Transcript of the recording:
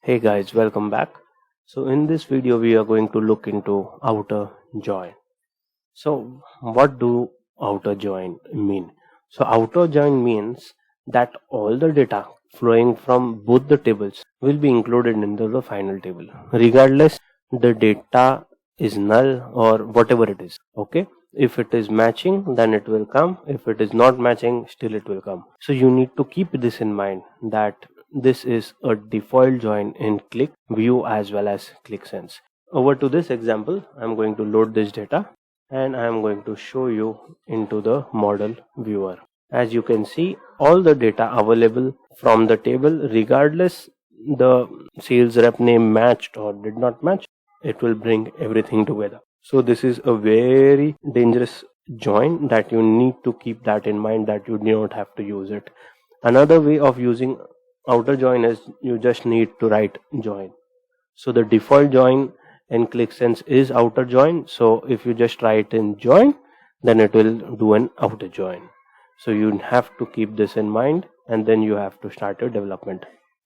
Hey guys, welcome back. So in this video we are going to look into outer join. So what do outer join mean? So outer join means that all the data flowing from both the tables will be included into the final table, regardless the data is null or whatever it is. Okay, if it is matching then it will come, if it is not matching still it will come. So you need to keep this in mind that this is a default join in Qlik view as well as Qlik Sense. Over to this example, I'm going to load this data and I'm going to show you into the model viewer. As you can see, all the data available from the table, regardless the sales rep name matched or did not match, it will bring everything together. So this is a very dangerous join that you need to keep that in mind, that you do not have to use it. Another way of using outer join is you just need to write join. So the default join in Qlik Sense is outer join. So if you just write in join, then it will do an outer join. So you have to keep this in mind and then you have to start your development.